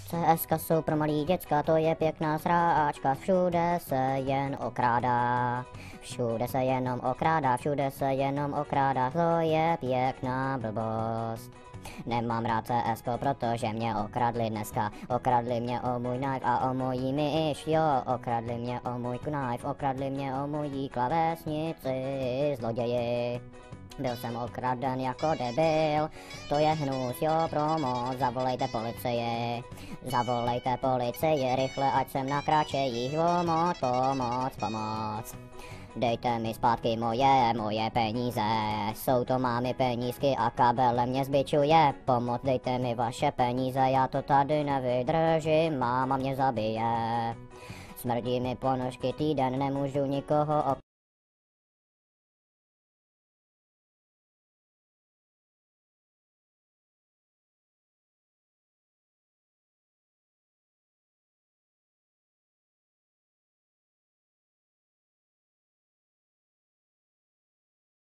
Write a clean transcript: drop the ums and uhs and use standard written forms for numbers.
CSka jsou pro malý děcka, to je pěkná sráčka, všude se jen okrádá. Všude se jenom okrádá, všude se jenom okrádá, to je pěkná blbost. Nemám rád CSko, protože mě okradli dneska. Okradli mě o můj knife a o mojí myš, jo. Okradli mě o můj knife, okradli mě o mojí klávesnici, zloději. Byl jsem okraden jako debil, to je hnus, jo, promoc, zavolejte policii. Zavolejte policii, rychle, ať jsem na kračejích, pomoc. Dejte mi zpátky moje peníze, jsou to mámy penízky a kabele mě zbičuje. Pomoc, dejte mi vaše peníze, já to tady nevydržím, máma mě zabije. Smrdí mi ponožky týden, nemůžu nikoho